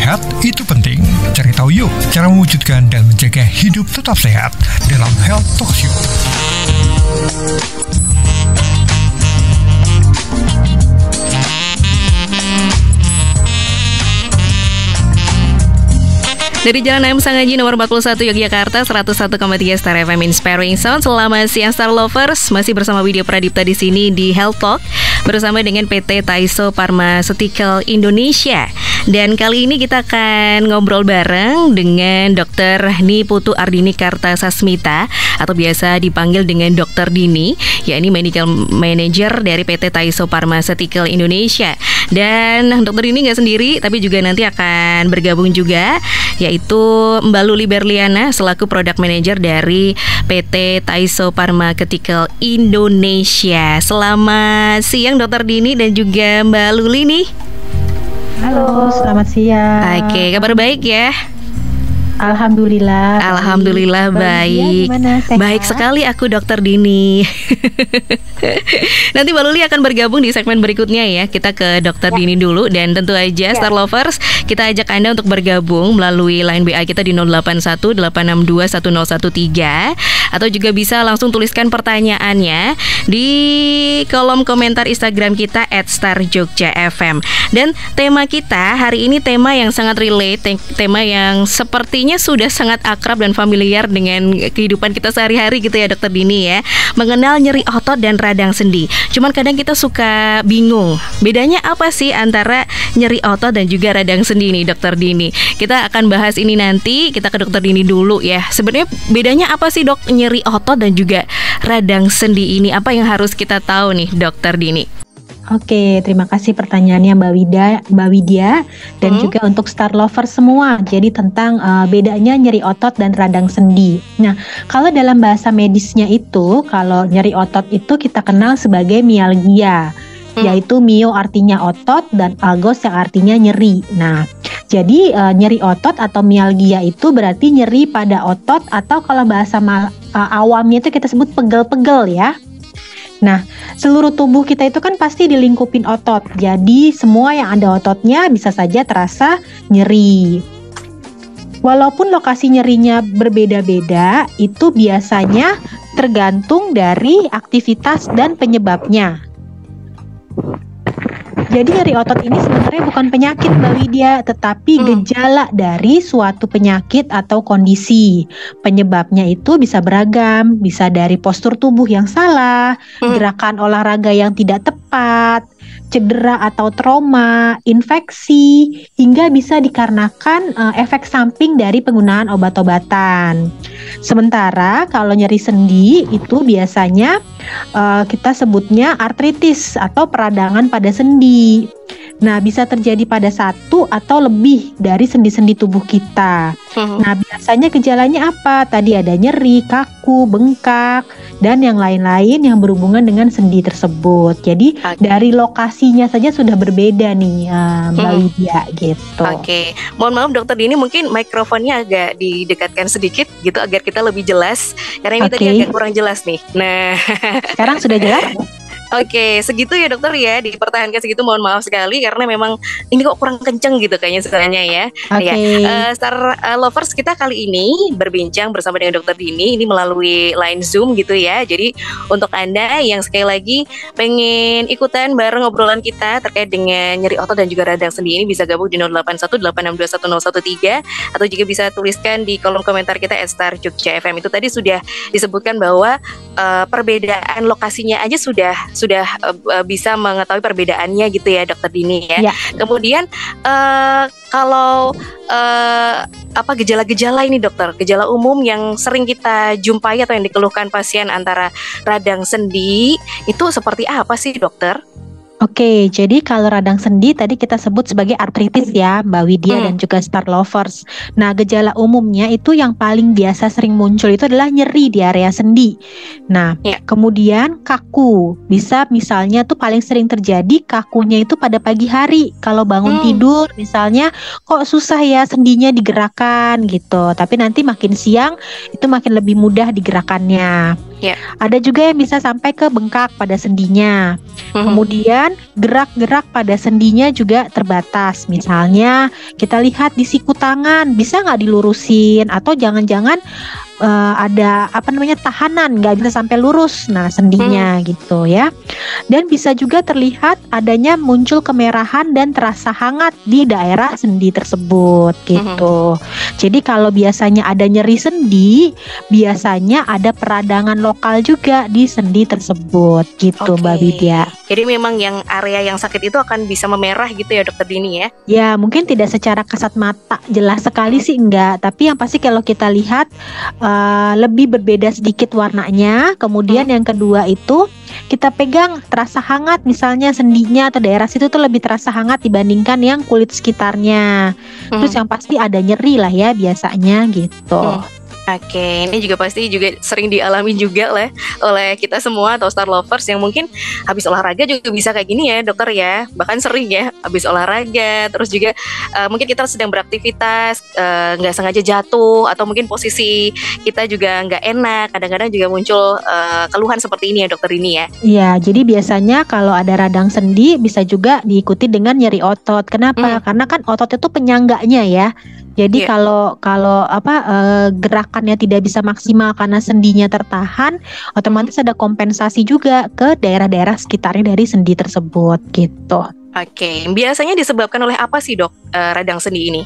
sehat itu penting. Cari tahu yuk cara mewujudkan dan menjaga hidup tetap sehat dalam Health Talk Show. Dari Jalan M Sanggaji nomor 41 Yogyakarta 101,3 Star FM Inspiring Sound. Selamat siang Star Lovers, masih bersama Widya Pradipta di sini di Health Talk bersama dengan PT Taiso Pharmaceutical Indonesia. Dan kali ini kita akan ngobrol bareng dengan Dr. Niputu Ardini Kartasasmita atau biasa dipanggil dengan Dr. Dini, yakni Medical Manager dari PT Taiso Pharmaceutical Indonesia. Dan Dr. Dini nggak sendiri, tapi juga nanti akan bergabung juga, yaitu Mbak Luli Berliana selaku Product Manager dari PT Taiso Pharmaceutical Indonesia. Selamat siang Dr. Dini dan juga Mbak Luli nih. Halo, selamat siang. Oke, kabar baik ya? Alhamdulillah. Alhamdulillah baik. Baik sekali aku Dr. Dini. Nanti Mbak Luli akan bergabung di segmen berikutnya ya. Kita ke Dr. Dini dulu. Dan tentu aja Star Lovers, kita ajak Anda untuk bergabung melalui line BA kita di 0818621013. Atau juga bisa langsung tuliskan pertanyaannya di kolom komentar Instagram kita @starjogjafm. Dan tema kita hari ini tema yang sangat relate, tema yang sepertinya sudah sangat akrab dan familiar dengan kehidupan kita sehari-hari gitu ya Dr. Dini ya. Mengenal nyeri otot dan radang sendi. Cuman kadang kita suka bingung, bedanya apa sih antara nyeri otot dan juga radang sendi nih Dr. Dini. Kita akan bahas ini nanti, kita ke Dr. Dini dulu ya. Sebenarnya bedanya apa sih Dok, nyeri otot dan juga radang sendi ini? Apa yang harus kita tahu nih Dr. Dini? Oke, terima kasih pertanyaannya Mbak Widya dan juga untuk Star Lover semua. Jadi tentang bedanya nyeri otot dan radang sendi. Nah, kalau dalam bahasa medisnya itu, kalau nyeri otot itu kita kenal sebagai mialgia, yaitu mio artinya otot dan algos yang artinya nyeri. Nah, jadi nyeri otot atau mialgia itu berarti nyeri pada otot atau kalau bahasa awamnya itu kita sebut pegel-pegel ya. Nah, seluruh tubuh kita itu kan pasti dilingkupin otot. Jadi semua yang ada ototnya bisa saja terasa nyeri. Walaupun lokasi nyerinya berbeda-beda, itu biasanya tergantung dari aktivitas dan penyebabnya. Jadi nyeri otot ini sebenarnya bukan penyakit Mbak Widya, tetapi gejala dari suatu penyakit atau kondisi. Penyebabnya itu bisa beragam, bisa dari postur tubuh yang salah, gerakan olahraga yang tidak tepat, cedera atau trauma, infeksi, hingga bisa dikarenakan efek samping dari penggunaan obat-obatan. Sementara kalau nyeri sendi itu biasanya kita sebutnya artritis atau peradangan pada sendi. Nah, bisa terjadi pada satu atau lebih dari sendi-sendi tubuh kita. Nah, biasanya gejalanya apa? Tadi ada nyeri, kaku, bengkak, dan yang lain-lain yang berhubungan dengan sendi tersebut. Jadi dari lokasinya saja sudah berbeda nih Mbak Widya gitu. Oke, mohon maaf Dokter Dini, mungkin mikrofonnya agak didekatkan sedikit gitu agar kita lebih jelas. Karena ini tadi agak kurang jelas nih. Nah, sekarang sudah jelas? Oke, segitu ya dokter ya, dipertahankan segitu, mohon maaf sekali karena memang ini kok kurang kenceng gitu kayaknya sebenarnya ya. Ya, Star Lovers, kita kali ini berbincang bersama dengan Dokter Dini ini melalui line Zoom gitu ya. Jadi untuk Anda yang sekali lagi pengen ikutan bareng obrolan kita terkait dengan nyeri otot dan juga radang sendi ini bisa gabung di 0818621013 atau juga bisa tuliskan di kolom komentar kita @starjogjafm. Itu tadi sudah disebutkan bahwa perbedaan lokasinya aja sudah bisa mengetahui perbedaannya gitu ya Dokter Dini ya. Kemudian kalau gejala-gejala ini dokter, gejala umum yang sering kita jumpai atau yang dikeluhkan pasien antara radang sendi itu seperti apa sih dokter? Oke, jadi kalau radang sendi tadi kita sebut sebagai artritis ya Mbak Widya dan juga Star Lovers. Nah, gejala umumnya itu yang paling biasa sering muncul itu adalah nyeri di area sendi. Nah, kemudian kaku. Bisa misalnya tuh paling sering terjadi kakunya itu pada pagi hari. Kalau bangun tidur misalnya kok susah ya sendinya digerakkan gitu. Tapi nanti makin siang itu makin lebih mudah digerakkannya. Ya. Ada juga yang bisa sampai ke bengkak pada sendinya. Kemudian gerak-gerak pada sendinya juga terbatas. Misalnya kita lihat di siku tangan, bisa nggak dilurusin? Atau jangan-jangan ada tahanan, nggak bisa sampai lurus. Nah, sendinya gitu ya. Dan bisa juga terlihat adanya muncul kemerahan dan terasa hangat di daerah sendi tersebut gitu. Jadi kalau biasanya ada nyeri sendi, biasanya ada peradangan lokal juga di sendi tersebut gitu, Mbak Widya. Jadi memang yang area yang sakit itu akan bisa memerah gitu ya Dokter Dini ya? Ya, mungkin tidak secara kasat mata jelas sekali sih enggak, tapi yang pasti kalau kita lihat lebih berbeda sedikit warnanya. Kemudian yang kedua itu kita pegang terasa hangat, misalnya sendinya atau daerah situ tuh lebih terasa hangat dibandingkan yang kulit sekitarnya. Terus yang pasti ada nyeri lah ya biasanya gitu. Oke, ini juga pasti juga sering dialami juga lah oleh kita semua atau Star Lovers yang mungkin habis olahraga juga bisa kayak gini ya dokter ya. Bahkan sering ya habis olahraga, terus juga mungkin kita sedang beraktivitas nggak sengaja jatuh, atau mungkin posisi kita juga nggak enak. Kadang-kadang juga muncul keluhan seperti ini ya dokter ini ya. Iya, jadi biasanya kalau ada radang sendi bisa juga diikuti dengan nyeri otot. Kenapa? Karena kan otot itu penyangganya ya. Jadi kalau gerakannya tidak bisa maksimal karena sendinya tertahan, otomatis ada kompensasi juga ke daerah-daerah sekitarnya dari sendi tersebut gitu. Oke, biasanya disebabkan oleh apa sih dok radang sendi ini?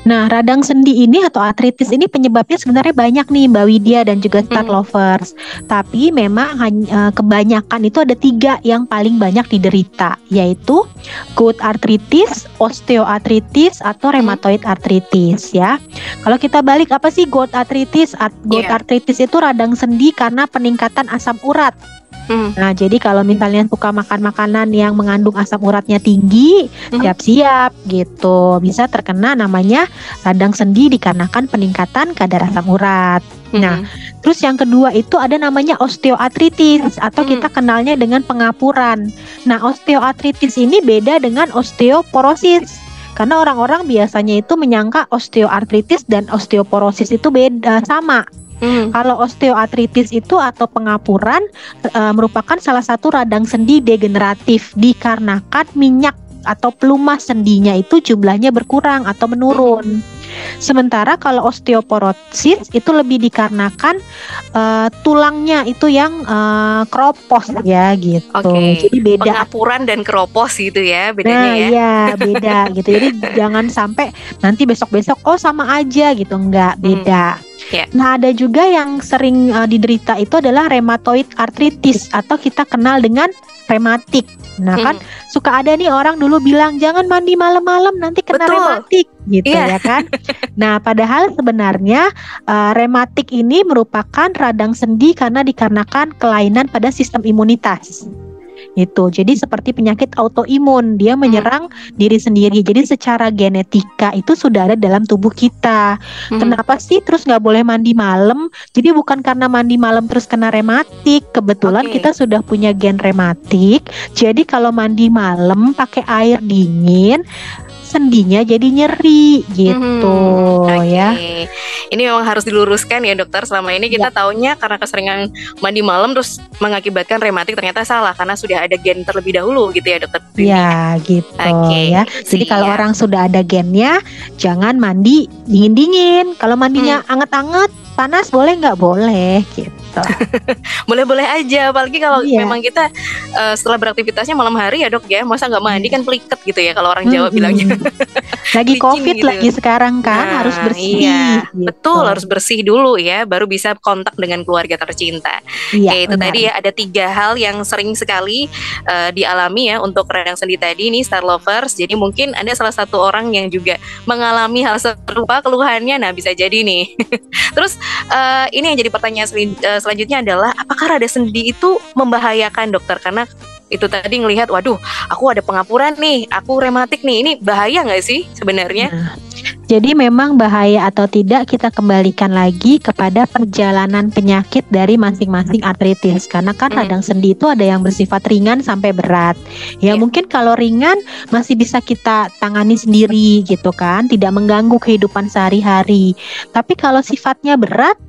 Nah, radang sendi ini atau artritis ini penyebabnya sebenarnya banyak nih Mbak Widya dan juga Star Lovers. Tapi memang kebanyakan itu ada 3 yang paling banyak diderita, yaitu gout arthritis, osteoartritis, atau rheumatoid arthritis ya. Kalau kita balik, apa sih gout arthritis? Gout arthritis itu radang sendi karena peningkatan asam urat. Nah, jadi kalau misalnya suka makan makanan yang mengandung asam uratnya tinggi, siap-siap gitu, bisa terkena namanya radang sendi dikarenakan peningkatan kadar asam urat. Nah, terus yang kedua itu ada namanya osteoartritis atau kita kenalnya dengan pengapuran. Nah, osteoartritis ini beda dengan osteoporosis. Karena orang-orang biasanya itu menyangka osteoartritis dan osteoporosis itu beda, sama. Kalau osteoartritis itu atau pengapuran merupakan salah satu radang sendi degeneratif dikarenakan minyak atau pelumas sendinya itu jumlahnya berkurang atau menurun. Sementara kalau osteoporosis itu lebih dikarenakan tulangnya itu yang keropos ya gitu. Jadi beda. Pengapuran dan keropos gitu ya bedanya. Nah, iya beda gitu. Jadi jangan sampai nanti besok-besok sama aja gitu, enggak, beda. Nah, ada juga yang sering diderita itu adalah rheumatoid arthritis atau kita kenal dengan rematik. Nah, kan suka ada nih orang dulu bilang jangan mandi malam-malam nanti kena rematik gitu ya kan. Nah, padahal sebenarnya rematik ini merupakan radang sendi karena dikarenakan kelainan pada sistem imunitas. Itu jadi seperti penyakit autoimun, dia menyerang diri sendiri. Jadi secara genetika itu sudah ada dalam tubuh kita. Kenapa sih terus nggak boleh mandi malam? Jadi bukan karena mandi malam terus kena rematik. Kebetulan kita sudah punya gen rematik. Jadi kalau mandi malam pakai air dingin, sendinya jadi nyeri gitu ya. Ini memang harus diluruskan ya dokter. Selama ini kita taunya karena keseringan mandi malam terus mengakibatkan rematik, ternyata salah karena sudah ada gen terlebih dahulu gitu ya dokter. Ya gitu ya. Jadi kalau orang sudah ada gennya, jangan mandi dingin-dingin. Kalau mandinya anget-anget, panas boleh nggak? Boleh gitu. Boleh-boleh aja, apalagi kalau memang kita setelah beraktivitasnya malam hari ya dok ya, masa nggak mandi kan peliket gitu ya kalau orang Jawa bilangnya. Lagi COVID gitu. Lagi sekarang kan harus bersih. Gitu. Betul, harus bersih dulu ya, baru bisa kontak dengan keluarga tercinta. Itu tadi ya, ada 3 hal yang sering sekali dialami ya untuk radang sendi tadi nih Star Lovers. Jadi mungkin ada salah satu orang yang juga mengalami hal serupa keluhannya. Nah, bisa jadi nih. Terus ini yang jadi pertanyaan selanjutnya adalah apakah radang sendi itu membahayakan dokter? Karena itu tadi ngelihat, waduh, aku ada pengapuran nih, aku rematik nih, ini bahaya nggak sih sebenarnya? Jadi memang bahaya atau tidak kita kembalikan lagi kepada perjalanan penyakit dari masing-masing artritis. Karena kan radang sendi itu ada yang bersifat ringan sampai berat. Ya mungkin kalau ringan masih bisa kita tangani sendiri gitu kan, tidak mengganggu kehidupan sehari-hari. Tapi kalau sifatnya berat,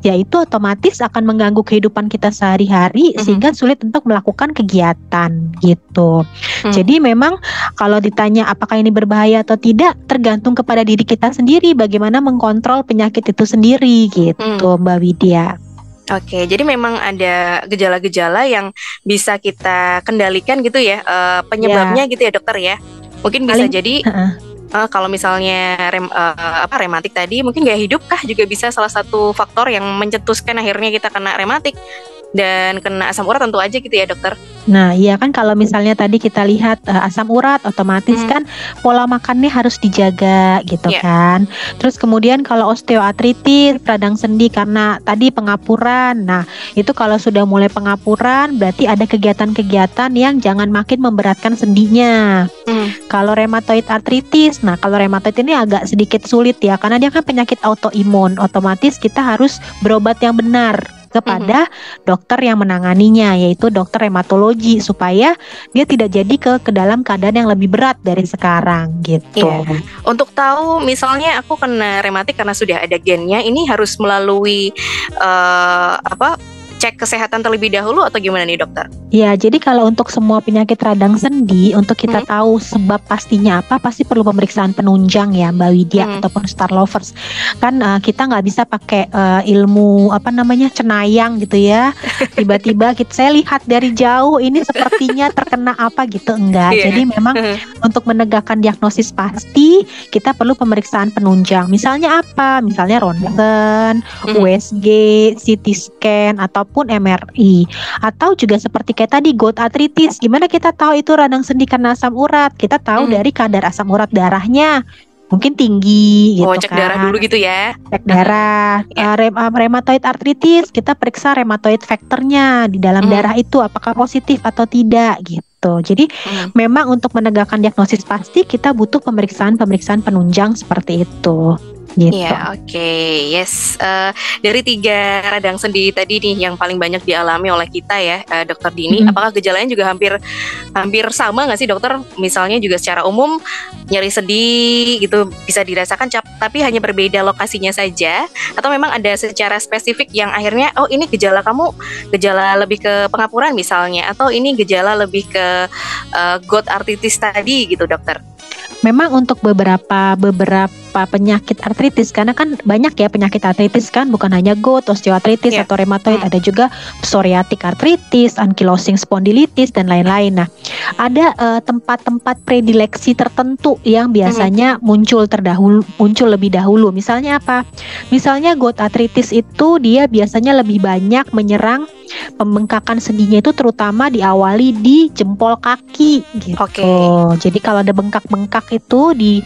yaitu otomatis akan mengganggu kehidupan kita sehari-hari sehingga sulit untuk melakukan kegiatan gitu. Jadi memang kalau ditanya apakah ini berbahaya atau tidak, tergantung kepada diri kita sendiri bagaimana mengkontrol penyakit itu sendiri gitu, Mbak Widya. Oke, jadi memang ada gejala-gejala yang bisa kita kendalikan gitu ya, penyebabnya gitu ya dokter ya. Mungkin bisa jadi kalau misalnya rematik tadi, mungkin gaya hidup kah juga bisa salah satu faktor yang mencetuskan akhirnya kita kena rematik dan kena asam urat tentu aja gitu ya dokter. Nah iya kan, kalau misalnya tadi kita lihat asam urat, otomatis kan pola makannya harus dijaga gitu kan. Terus kemudian kalau osteoartritis, radang sendi karena tadi pengapuran. Nah itu kalau sudah mulai pengapuran berarti ada kegiatan-kegiatan yang jangan makin memberatkan sendinya. Kalau rheumatoid arthritis, nah kalau rheumatoid ini agak sedikit sulit ya, karena dia kan penyakit autoimun. Otomatis kita harus berobat yang benar kepada dokter yang menanganinya, yaitu dokter rheumatologi, supaya dia tidak jadi ke dalam keadaan yang lebih berat dari sekarang gitu. Untuk tahu misalnya aku kena rematik karena sudah ada gennya, ini harus melalui cek kesehatan terlebih dahulu atau gimana nih dokter? Ya, jadi kalau untuk semua penyakit radang sendi, untuk kita tahu sebab pastinya apa, pasti perlu pemeriksaan penunjang ya Mbak Widya ataupun Star Lovers. Kan kita nggak bisa pakai ilmu cenayang gitu ya. Tiba-tiba saya lihat dari jauh ini sepertinya terkena apa gitu, enggak. Jadi memang untuk menegakkan diagnosis pasti kita perlu pemeriksaan penunjang. Misalnya apa? Misalnya ronsen, USG, CT scan ataupun MRI, atau juga seperti kayak tadi gout arthritis. Gimana kita tahu itu radang sendi karena asam urat? Kita tahu dari kadar asam urat darahnya mungkin tinggi gitu cek darah dulu gitu ya. Cek darah. Rheumatoid arthritis, kita periksa rheumatoid factornya di dalam darah itu apakah positif atau tidak gitu. Jadi memang untuk menegakkan diagnosis pasti kita butuh pemeriksaan penunjang seperti itu. Gitu. Ya, oke. Yes. Dari 3 radang sendi tadi nih yang paling banyak dialami oleh kita ya, dokter Dini, apakah gejalanya juga hampir sama nggak sih dokter? Misalnya juga secara umum nyeri sendi gitu bisa dirasakan, tapi hanya berbeda lokasinya saja, atau memang ada secara spesifik yang akhirnya ini gejala kamu gejala lebih ke pengapuran misalnya, atau ini gejala lebih ke gout arthritis tadi gitu dokter? Memang untuk beberapa penyakit artritis, karena kan banyak ya penyakit artritis kan, bukan hanya gout, osteoartritis atau rheumatoid, ada juga psoriatic arthritis, ankylosing spondylitis dan lain-lain. Nah, ada tempat-tempat predileksi tertentu yang biasanya muncul lebih dahulu. Misalnya apa? Misalnya gout arthritis itu dia biasanya lebih banyak menyerang pembengkakan sendinya itu, terutama diawali di jempol kaki gitu. Jadi kalau ada bengkak-bengkak itu di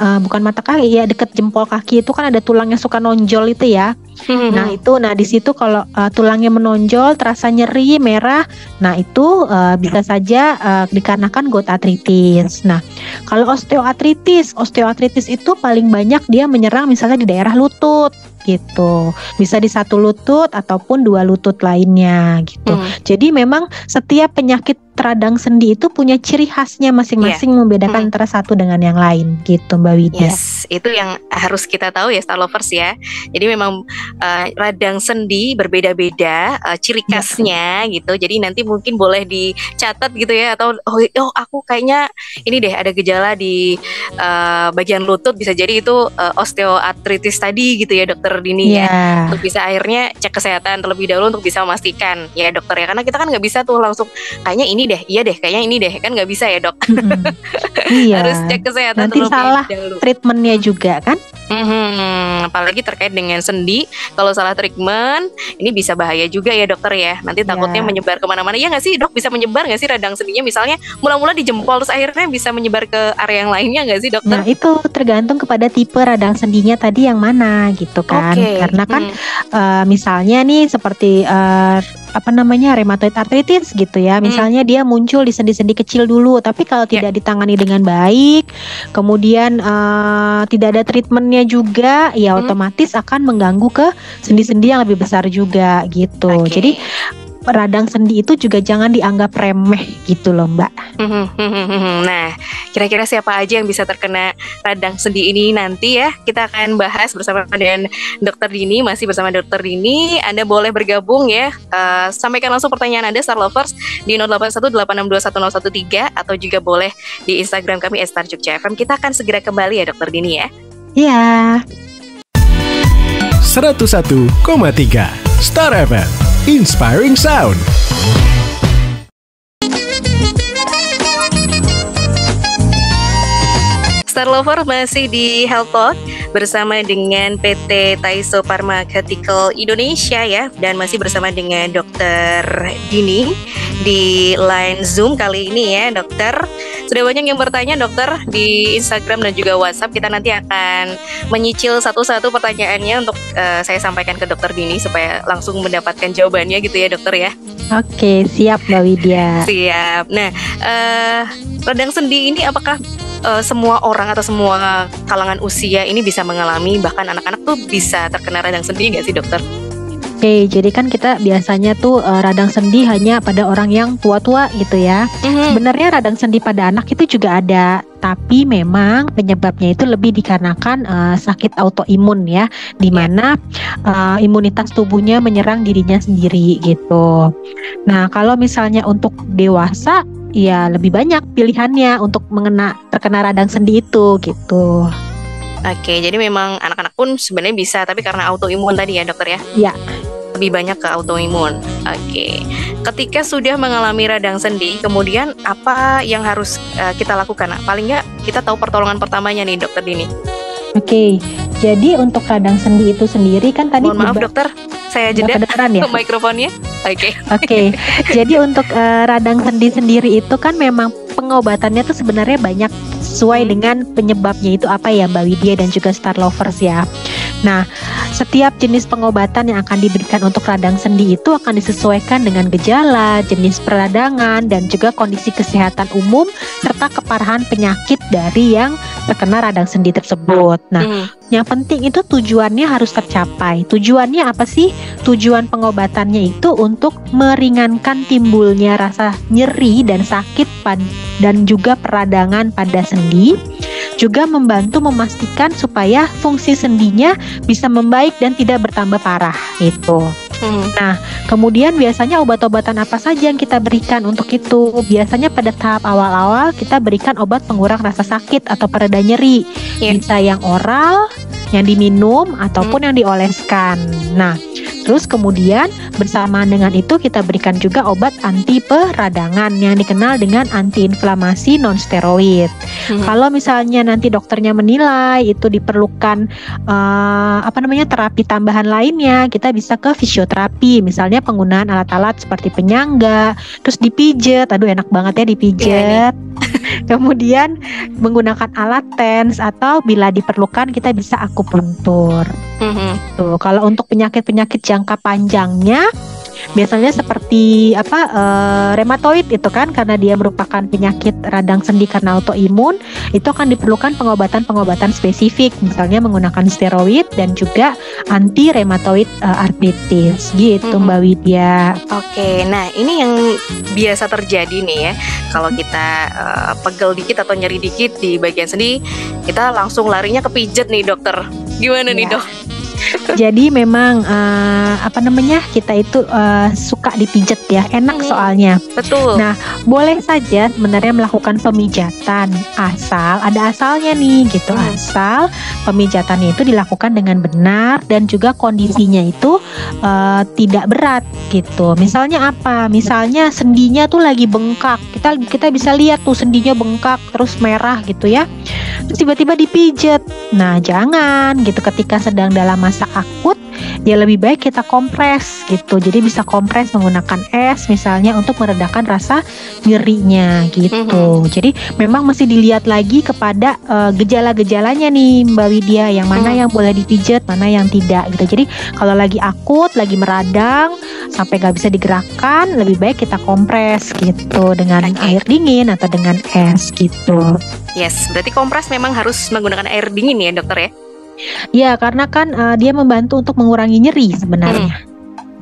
bukan mata kaki ya, deket jempol kaki itu kan ada tulang yang suka nonjol itu ya. Nah di situ kalau tulangnya menonjol, terasa nyeri, merah, nah itu bisa saja dikarenakan gout arthritis. Nah kalau osteoartritis itu paling banyak dia menyerang misalnya di daerah lutut gitu, bisa di satu lutut ataupun 2 lutut lainnya gitu. Jadi memang setiap penyakit radang sendi itu punya ciri khasnya masing-masing, membedakan antara satu dengan yang lain gitu Mbak Widya. Yes, itu yang harus kita tahu ya Star Lovers ya. Jadi memang radang sendi berbeda-beda ciri khasnya gitu. Jadi nanti mungkin boleh dicatat gitu ya, atau aku kayaknya ini deh ada gejala di bagian lutut, bisa jadi itu osteoartritis tadi gitu ya dokter Dini ya. Untuk bisa akhirnya cek kesehatan terlebih dahulu untuk bisa memastikan ya dokter ya, karena kita kan nggak bisa tuh langsung kayaknya ini deh, iya deh kayaknya ini deh, kan nggak bisa ya dok. Harus cek kesehatan nanti terlebih salah dahulu. Treatmentnya juga kan. Apalagi terkait dengan sendi, kalau salah treatment ini bisa bahaya juga ya dokter ya. Nanti takutnya menyebar kemana-mana. Ya nggak sih dok, bisa menyebar nggak sih radang sendinya, misalnya mula-mula di jempol terus akhirnya bisa menyebar ke area yang lainnya nggak sih dokter? Nah itu tergantung kepada tipe radang sendinya tadi yang mana gitu kan. Karena kan misalnya nih seperti rheumatoid arthritis gitu ya. Misalnya dia muncul di sendi-sendi kecil dulu, tapi kalau tidak ditangani dengan baik, kemudian tidak ada treatmentnya juga, ya otomatis akan mengganggu ke sendi-sendi yang lebih besar juga gitu. Jadi radang sendi itu juga jangan dianggap remeh gitu loh Mbak. Nah, kira-kira siapa aja yang bisa terkena radang sendi ini nanti ya? Kita akan bahas bersama dengan Dr. Dini, masih bersama Dr. Dini. Anda boleh bergabung ya. Sampaikan langsung pertanyaan Anda Star Lovers di 0818621013 atau juga boleh di Instagram kami @starjogja_fm. Kita akan segera kembali ya Dr. Dini ya. Iya. 101,3 Star FM, Inspiring Sound. Star Lover masih di Health Talk bersama dengan PT Taiso Pharmaceutical Indonesia ya, dan masih bersama dengan Dr. Dini di line Zoom kali ini ya dokter. Sudah banyak yang bertanya dokter di Instagram dan juga WhatsApp. Kita nanti akan menyicil satu-satu pertanyaannya untuk saya sampaikan ke Dr. Dini supaya langsung mendapatkan jawabannya gitu ya dokter ya. Oke, siap Mbak Widya. Siap. Nah, radang sendi ini apakah semua orang atau semua kalangan usia ini bisa mengalami, bahkan anak-anak tuh bisa terkena radang sendi nggak sih dokter? Oke, jadi kan kita biasanya tuh radang sendi hanya pada orang yang tua-tua gitu ya. Sebenarnya radang sendi pada anak itu juga ada, tapi memang penyebabnya itu lebih dikarenakan sakit autoimun ya, di mana imunitas tubuhnya menyerang dirinya sendiri gitu. Nah, kalau misalnya untuk dewasa ya lebih banyak pilihannya untuk terkena radang sendi itu gitu. Oke, jadi memang anak-anak pun sebenarnya bisa, tapi karena autoimun tadi ya dokter ya? Iya. Lebih banyak ke autoimun. Oke. Ketika sudah mengalami radang sendi, kemudian apa yang harus kita lakukan? Paling nggak kita tahu pertolongan pertamanya nih dokter Dini. Oke, jadi untuk radang sendi itu sendiri kan tadi. Mohon maaf dokter, saya jeda ya? mikrofonnya. Oke. Jadi untuk radang sendi sendiri itu kan memang pengobatannya tuh sebenarnya banyak sesuai dengan penyebabnya itu apa ya Mbak Widya dan juga Star Lovers ya. Nah, setiap jenis pengobatan yang akan diberikan untuk radang sendi itu akan disesuaikan dengan gejala, jenis peradangan, dan juga kondisi kesehatan umum serta keparahan penyakit dari yang terkena radang sendi tersebut. Nah, yang penting itu tujuannya harus tercapai. Tujuannya apa sih? Tujuan pengobatannya itu untuk meringankan timbulnya rasa nyeri dan sakit dan juga peradangan pada sendi, juga membantu memastikan supaya fungsi sendinya bisa membaik dan tidak bertambah parah gitu. Nah, kemudian biasanya obat-obatan apa saja yang kita berikan untuk itu? Biasanya pada tahap awal-awal kita berikan obat pengurang rasa sakit atau pereda nyeri. Bisa yang oral, yang diminum, ataupun yang dioleskan. Nah, terus kemudian bersamaan dengan itu kita berikan juga obat anti peradangan yang dikenal dengan antiinflamasi non-steroid. Kalau misalnya nanti dokternya menilai itu diperlukan terapi tambahan lainnya, kita bisa ke fisioterapi, misalnya penggunaan alat-alat seperti penyangga, terus dipijet, aduh enak banget ya dipijet. Kemudian menggunakan alat TENS atau bila diperlukan kita bisa akupunktur. Tuh, kalau untuk penyakit-penyakit jangka panjangnya biasanya seperti rheumatoid itu kan, karena dia merupakan penyakit radang sendi karena autoimun, itu akan diperlukan pengobatan-pengobatan spesifik, misalnya menggunakan steroid dan juga anti rheumatoid arthritis gitu Mbak Widya. Oke, nah ini yang biasa terjadi nih ya, kalau kita pegel dikit atau nyeri dikit di bagian sendi, kita langsung larinya ke pijet nih dokter. Gimana nih dok? Jadi memang kita itu suka dipijet ya, enak soalnya. Betul. Nah, boleh saja sebenarnya melakukan pemijatan asal ada asalnya nih gitu. Asal pemijatannya itu dilakukan dengan benar dan juga kondisinya itu tidak berat gitu. Misalnya apa? Misalnya sendinya tuh lagi bengkak. Kita bisa lihat tuh sendinya bengkak terus merah gitu ya. Terus tiba-tiba dipijet. Nah, jangan gitu. Ketika sedang dalam masa akut, ya lebih baik kita kompres gitu. Jadi bisa kompres menggunakan es misalnya untuk meredakan rasa nyerinya gitu. Jadi memang mesti dilihat lagi kepada gejala-gejalanya nih Mbak Widya, yang mana yang boleh dipijet, mana yang tidak gitu. Jadi kalau lagi akut, lagi meradang sampai gak bisa digerakkan, lebih baik kita kompres gitu dengan air dingin atau dengan es gitu. Yes, berarti kompres memang harus menggunakan air dingin ya dokter ya? Ya, karena kan dia membantu untuk mengurangi nyeri sebenarnya.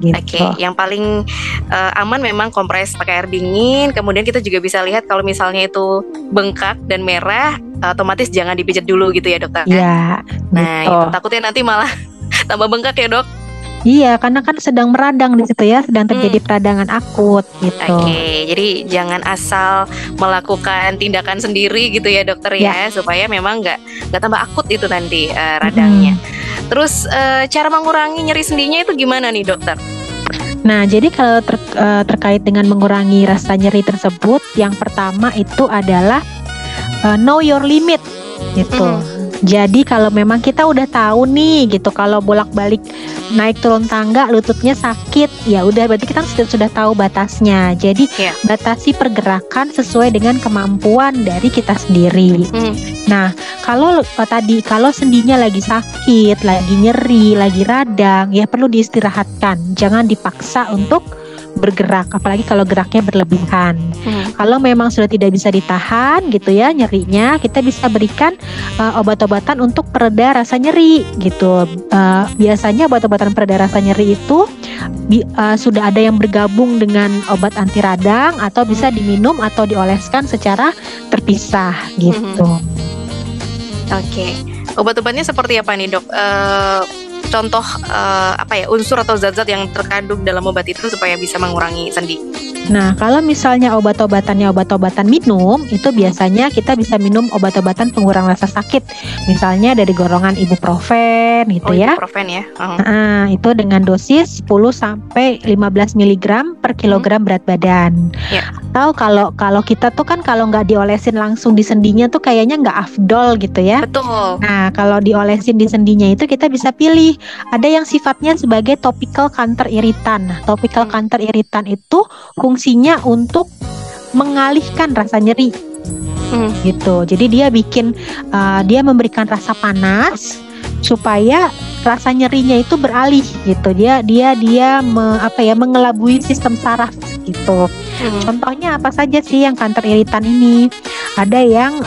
gitu. Oke, yang paling aman memang kompres pakai air dingin. Kemudian kita juga bisa lihat kalau misalnya itu bengkak dan merah, otomatis jangan dipijat dulu gitu ya dokter. Iya. Nah, gitu. itu takutnya nanti malah tambah bengkak ya dok. Iya, karena kan sedang meradang di situ ya, sedang terjadi peradangan akut gitu. Oke, jadi jangan asal melakukan tindakan sendiri gitu ya dokter ya, supaya memang nggak tambah akut itu nanti radangnya. Terus cara mengurangi nyeri sendinya itu gimana nih dokter? Nah, jadi kalau terkait dengan mengurangi rasa nyeri tersebut, yang pertama itu adalah know your limit gitu. Jadi kalau memang kita udah tahu nih gitu, kalau bolak-balik naik turun tangga lututnya sakit, ya udah berarti kita sudah tahu batasnya. Jadi batasi pergerakan sesuai dengan kemampuan dari kita sendiri. Nah, kalau sendinya lagi sakit, lagi nyeri, lagi radang, ya perlu diistirahatkan. Jangan dipaksa untuk bergerak, apalagi kalau geraknya berlebihan. Kalau memang sudah tidak bisa ditahan gitu ya nyerinya, kita bisa berikan obat-obatan untuk pereda rasa nyeri gitu. Biasanya obat-obatan pereda rasa nyeri itu sudah ada yang bergabung dengan obat anti radang, atau bisa diminum atau dioleskan secara terpisah gitu. Oke, obat-obatnya seperti apa nih dok? Contoh unsur atau zat-zat yang terkandung dalam obat itu supaya bisa mengurangi sendi. Nah, kalau misalnya obat-obatannya obat-obatan minum, itu biasanya kita bisa minum obat-obatan pengurang rasa sakit. Misalnya dari golongan ibuprofen gitu ya. Ibuprofen ya. Itu dengan dosis 10 sampai 15 mg per kilogram berat badan. Atau kalau kita tuh kan kalau nggak diolesin langsung di sendinya tuh kayaknya nggak afdol gitu ya. Betul. Nah, kalau diolesin di sendinya itu kita bisa pilih. Ada yang sifatnya sebagai topical counter iritan. Nah, topical counter iritan itu fungsinya untuk mengalihkan rasa nyeri gitu. Jadi dia memberikan rasa panas supaya rasa nyerinya itu beralih gitu. Dia mengelabui sistem saraf gitu. Contohnya apa saja sih yang counter iritan ini? Ada yang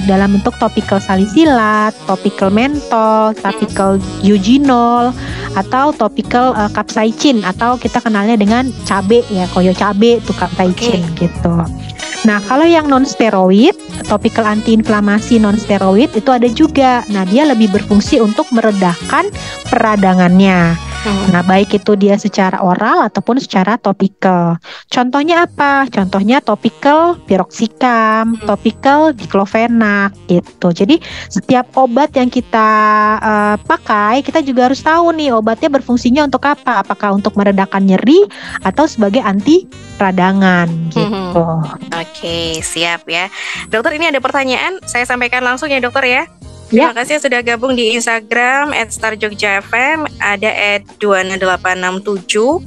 dalam bentuk topical salisilat, topical mentol, topical eugenol, atau topical capsaicin, atau kita kenalnya dengan cabe ya, koyo cabe itu capsaicin gitu. Nah, kalau yang non steroid, topical antiinflamasi non steroid itu ada juga. Nah, dia lebih berfungsi untuk meredakan peradangannya. Nah, baik itu dia secara oral ataupun secara topikal. Contohnya apa? Contohnya topikal piroxicam, topikal diclofenac gitu. Jadi setiap obat yang kita pakai, kita juga harus tahu nih obatnya berfungsinya untuk apa? Apakah untuk meredakan nyeri atau sebagai anti peradangan gitu. Oke, siap ya. Dokter, ini ada pertanyaan, saya sampaikan langsung ya dokter ya. Terima kasih sudah gabung di Instagram @starjogjafm, ada @duana867.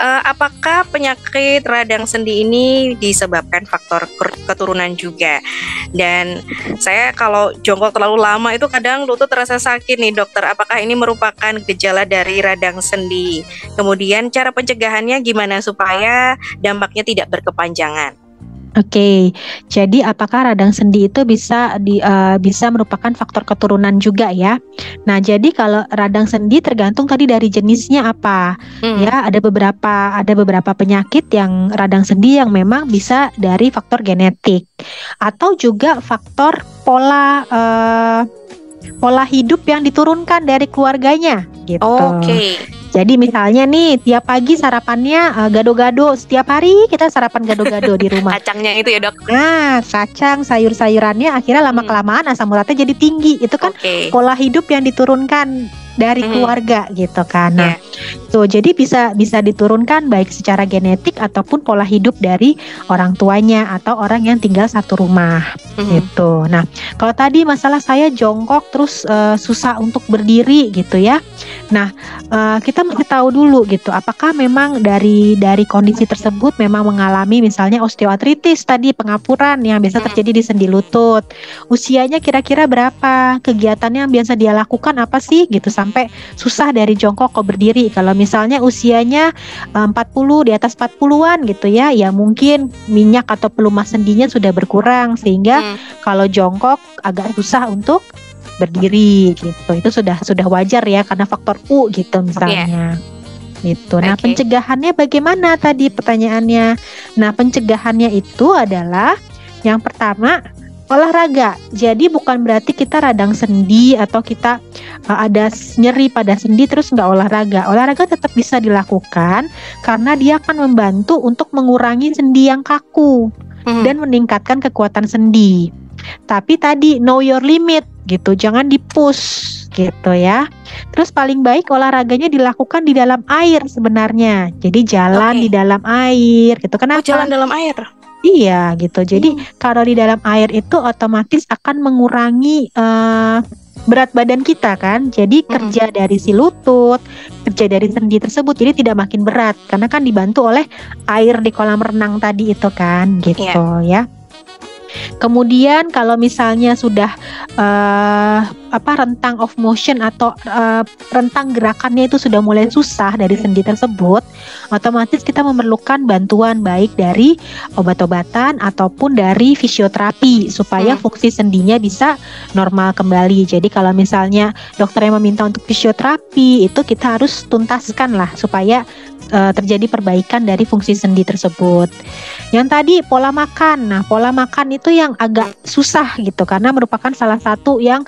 Apakah penyakit radang sendi ini disebabkan faktor keturunan juga? Dan saya kalau jongkok terlalu lama itu kadang lutut terasa sakit nih dokter. Apakah ini merupakan gejala dari radang sendi? Kemudian cara pencegahannya gimana supaya dampaknya tidak berkepanjangan? Oke, jadi apakah radang sendi itu bisa merupakan faktor keturunan juga ya? Nah, jadi kalau radang sendi tergantung tadi dari jenisnya apa. Ya, ada beberapa penyakit yang radang sendi yang memang bisa dari faktor genetik atau juga faktor pola hidup yang diturunkan dari keluarganya gitu. Jadi misalnya nih tiap pagi sarapannya gado-gado, setiap hari kita sarapan gado-gado di rumah. Kacangnya itu ya dok? Nah, kacang, sayur-sayurannya akhirnya lama-kelamaan asam uratnya jadi tinggi. Itu kan pola hidup yang diturunkan dari keluarga gitu kan. Nah, jadi bisa diturunkan baik secara genetik ataupun pola hidup dari orang tuanya atau orang yang tinggal satu rumah gitu. Nah, kalau tadi masalah saya jongkok terus susah untuk berdiri gitu ya. Nah, kita mesti tahu dulu gitu, apakah memang dari kondisi tersebut memang mengalami misalnya osteoartritis tadi, pengapuran yang biasa terjadi di sendi lutut. Usianya kira-kira berapa? Kegiatannya yang biasa dia lakukan apa sih gitu sampai susah dari jongkok ke berdiri. Kalau misalnya usianya 40, di atas 40-an gitu ya, ya mungkin minyak atau pelumas sendinya sudah berkurang sehingga kalau jongkok agak susah untuk berdiri gitu. Itu sudah wajar ya karena faktor U gitu misalnya. gitu. Nah, Oke. pencegahannya bagaimana tadi pertanyaannya? Nah, pencegahannya itu adalah yang pertama olahraga. Jadi bukan berarti kita radang sendi atau kita ada nyeri pada sendi terus nggak olahraga. Olahraga tetap bisa dilakukan karena dia akan membantu untuk mengurangi sendi yang kaku dan meningkatkan kekuatan sendi. Tapi tadi know your limit gitu, jangan di-push gitu ya. Terus paling baik olahraganya dilakukan di dalam air sebenarnya. Jadi jalan Oke. di dalam air gitu. Kenapa? Jalan dalam air. Iya gitu. Jadi kalau di dalam air itu otomatis akan mengurangi berat badan kita kan. Jadi kerja dari si lutut, kerja dari sendi tersebut jadi tidak makin berat karena kan dibantu oleh air di kolam renang tadi itu kan gitu ya. Kemudian kalau misalnya sudah rentang of motion atau rentang gerakannya itu sudah mulai susah dari sendi tersebut, otomatis kita memerlukan bantuan baik dari obat-obatan ataupun dari fisioterapi supaya fungsi sendinya bisa normal kembali. Jadi kalau misalnya dokter yang meminta untuk fisioterapi itu kita harus tuntaskan lah supaya terjadi perbaikan dari fungsi sendi tersebut. Yang tadi pola makan. Nah, pola makan itu yang agak susah gitu karena merupakan salah satu yang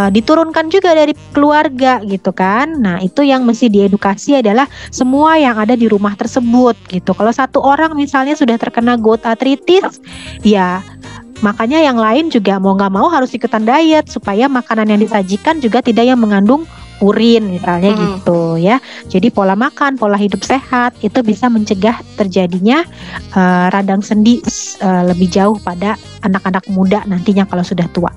diturunkan juga dari keluarga gitu kan. Nah, itu yang mesti diedukasi adalah semua yang ada di rumah tersebut gitu. Kalau satu orang misalnya sudah terkena gout arthritis, ya makanya yang lain juga mau nggak mau harus ikutan diet supaya makanan yang disajikan juga tidak yang mengandung urin misalnya gitu ya. Jadi pola makan, pola hidup sehat itu bisa mencegah terjadinya radang sendi lebih jauh pada anak-anak muda nantinya kalau sudah tua.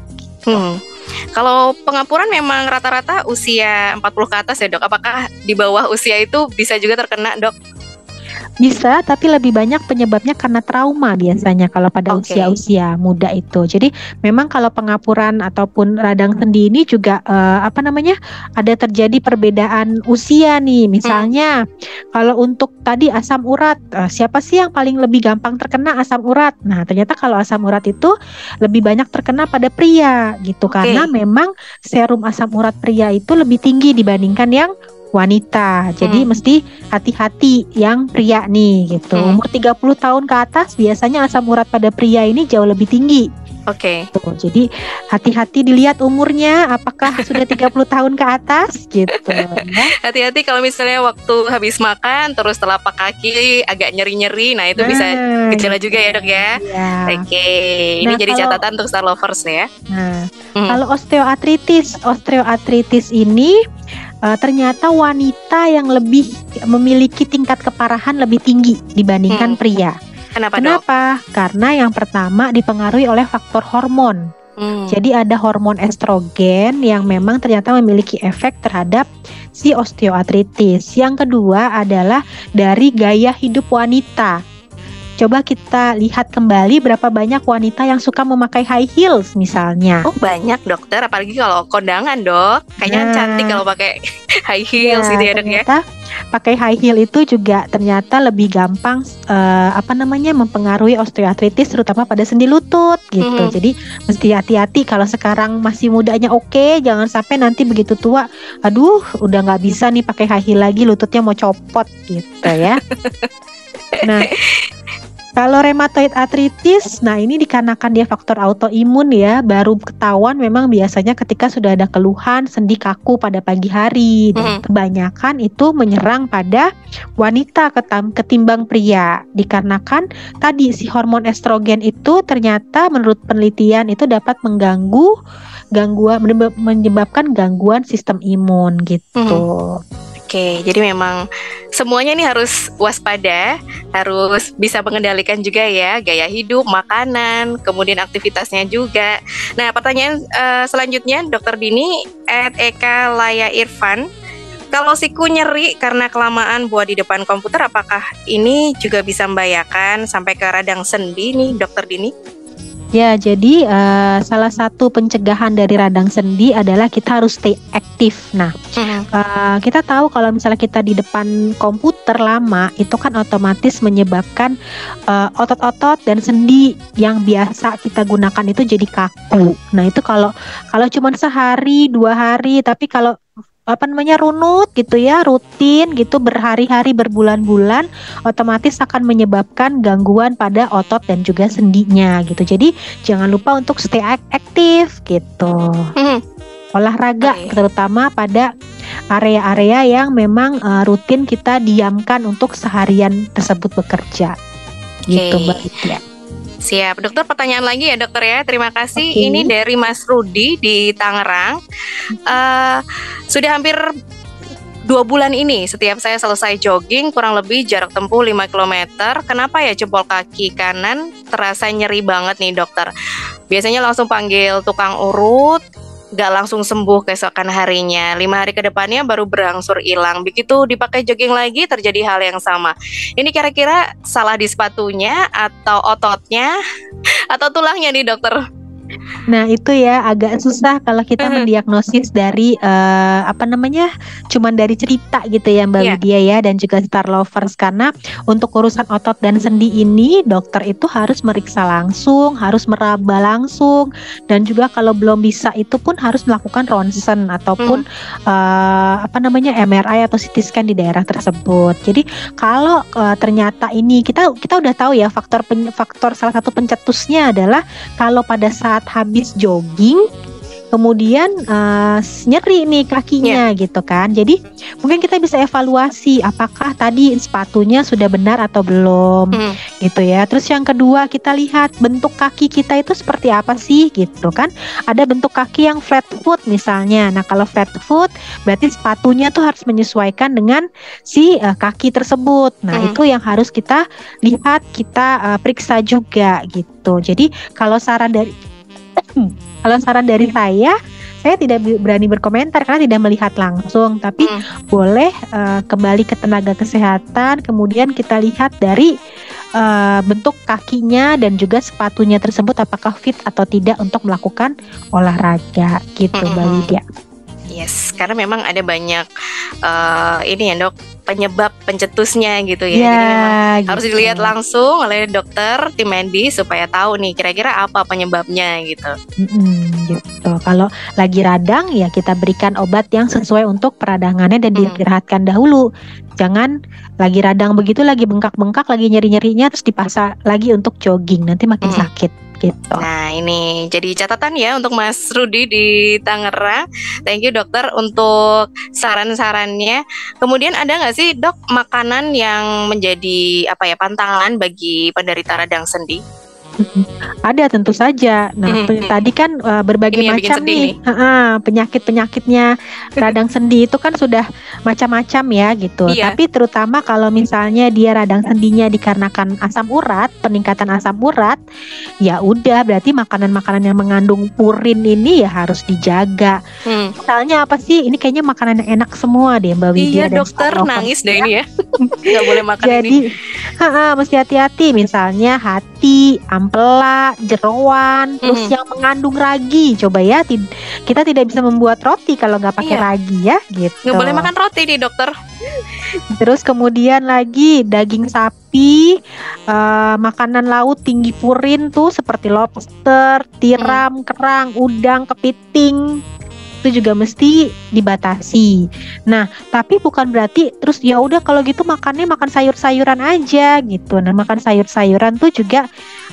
Kalau pengapuran memang rata-rata usia 40 ke atas ya dok. Apakah di bawah usia itu bisa juga terkena dok? Bisa, tapi lebih banyak penyebabnya karena trauma biasanya kalau pada usia-usia muda itu. Jadi memang kalau pengapuran ataupun radang sendi ini juga ada terjadi perbedaan usia nih. Misalnya kalau untuk tadi asam urat, siapa sih yang paling lebih gampang terkena asam urat? Nah, ternyata kalau asam urat itu lebih banyak terkena pada pria gitu karena memang serum asam urat pria itu lebih tinggi dibandingkan yang wanita. Jadi mesti hati-hati yang pria nih gitu. Umur 30 tahun ke atas biasanya asam urat pada pria ini jauh lebih tinggi. Jadi hati-hati dilihat umurnya apakah sudah 30 tahun ke atas gitu ya. Hati-hati kalau misalnya waktu habis makan terus telapak kaki agak nyeri-nyeri. Nah, itu bisa gejala juga ya dok ya. Ini jadi catatan untuk Star Lovers ya. Nah, kalau osteoartritis ini ternyata wanita yang lebih memiliki tingkat keparahan lebih tinggi dibandingkan pria. Kenapa? Karena yang pertama dipengaruhi oleh faktor hormon. Jadi ada hormon estrogen yang memang ternyata memiliki efek terhadap si osteoartritis. Yang kedua adalah dari gaya hidup wanita. Coba kita lihat kembali berapa banyak wanita yang suka memakai high heels misalnya. Oh banyak dokter, apalagi kalau kondangan dok. Kayaknya cantik kalau pakai high heels gitu ya dok ya. Pakai high heel itu juga ternyata lebih gampang mempengaruhi osteoartritis terutama pada sendi lutut gitu. Jadi mesti hati-hati kalau sekarang masih mudanya jangan sampai nanti begitu tua, aduh udah nggak bisa nih pakai high heel lagi, lututnya mau copot gitu ya. Nah, kalau rheumatoid arthritis, nah ini dikarenakan dia faktor autoimun ya, baru ketahuan memang biasanya ketika sudah ada keluhan sendi kaku pada pagi hari. Dan kebanyakan itu menyerang pada wanita ketimbang pria. Dikarenakan tadi si hormon estrogen itu ternyata menurut penelitian itu dapat menyebabkan gangguan sistem imun gitu. Jadi memang semuanya nih harus waspada, harus bisa mengendalikan juga ya gaya hidup, makanan, kemudian aktivitasnya juga. Nah, pertanyaan selanjutnya Dr. Dini @Eka Laya Irfan, kalau siku nyeri karena kelamaan buat di depan komputer, apakah ini juga bisa membahayakan sampai ke radang sendi nih Dr. Dini? Ya, jadi salah satu pencegahan dari radang sendi adalah kita harus stay aktif. Nah, kita tahu kalau misalnya kita di depan komputer lama, itu kan otomatis menyebabkan otot-otot dan sendi yang biasa kita gunakan itu jadi kaku. Nah, itu kalau cuma sehari, 2 hari, tapi kalau runut gitu ya, rutin gitu berhari-hari berbulan-bulan, otomatis akan menyebabkan gangguan pada otot dan juga sendinya gitu. Jadi jangan lupa untuk stay aktif gitu. Olahraga terutama pada area-area yang memang rutin kita diamkan untuk seharian tersebut bekerja. Gitu Mbak Widya. Siap, dokter, pertanyaan lagi ya dokter ya. Terima kasih. Ini dari Mas Rudi di Tangerang. Sudah hampir 2 bulan ini setiap saya selesai jogging kurang lebih jarak tempuh 5 km. Kenapa ya jempol kaki kanan terasa nyeri banget nih dokter? Biasanya langsung panggil tukang urut, gak langsung sembuh keesokan harinya. 5 hari ke depannya baru berangsur hilang. Begitu dipakai jogging lagi terjadi hal yang sama. Ini kira-kira salah di sepatunya atau ototnya atau tulangnya nih dokter? Nah itu ya agak susah kalau kita mendiagnosis dari cuman dari cerita gitu ya Mbak Widya ya, dan juga Star Lovers, karena untuk urusan otot dan sendi ini dokter itu harus meriksa langsung, harus meraba langsung, dan juga kalau belum bisa itu pun harus melakukan ronsen ataupun MRI atau CT scan di daerah tersebut. Jadi kalau ternyata ini kita udah tahu ya faktor salah satu pencetusnya adalah kalau pada saat habis jogging kemudian nyeri nih kakinya gitu kan. Jadi mungkin kita bisa evaluasi apakah tadi sepatunya sudah benar atau belum gitu ya. Terus yang kedua kita lihat bentuk kaki kita itu seperti apa sih gitu kan. Ada bentuk kaki yang flat foot misalnya. Nah kalau flat foot berarti sepatunya tuh harus menyesuaikan dengan si kaki tersebut. Nah itu yang harus kita lihat, kita periksa juga gitu. Jadi kalau saran dari saya tidak berani berkomentar karena tidak melihat langsung, tapi boleh kembali ke tenaga kesehatan, kemudian kita lihat dari bentuk kakinya dan juga sepatunya tersebut apakah fit atau tidak untuk melakukan olahraga gitu Mbak Widya. Yes, karena memang ada banyak ini ya dok, penyebab pencetusnya gitu ya. Ya, jadi memang gitu. harus dilihat langsung oleh dokter, tim medis supaya tahu nih kira-kira apa penyebabnya gitu. Gitu. Kalau lagi radang ya kita berikan obat yang sesuai untuk peradangannya dan diistirahatkan dahulu. Jangan lagi radang begitu, lagi bengkak-bengkak, lagi nyeri-nyerinya terus dipaksa lagi untuk jogging, nanti makin sakit gitu. Nah ini jadi catatan ya untuk Mas Rudi di Tangerang. Thank you dokter untuk saran-sarannya. Kemudian ada nggak sih dok makanan yang menjadi pantangan bagi penderita radang sendi? Ada tentu saja. Nah tadi kan berbagai macam nih penyakit-penyakitnya radang sendi itu kan sudah macam-macam ya gitu. Tapi terutama kalau misalnya dia radang sendinya dikarenakan asam urat, peningkatan asam urat, ya udah berarti makanan-makanan yang mengandung purin ini ya harus dijaga. Misalnya apa sih? Ini kayaknya makanan yang enak semua deh Mbak Widya. Iya dokter, nangis deh ini ya. Nggak boleh makan jadi, ini. Mesti hati-hati. Misalnya hati, ampela, jeroan, terus yang mengandung ragi. Coba ya, kita tidak bisa membuat roti kalau nggak pakai ragi ya, gitu. Nggak boleh makan roti nih dokter. Terus kemudian lagi daging sapi, makanan laut tinggi purin tuh seperti lobster, tiram, kerang, udang, kepiting. Itu juga mesti dibatasi. Nah, tapi bukan berarti terus ya udah kalau gitu makan sayur-sayuran aja gitu. Nah, makan sayur-sayuran tuh juga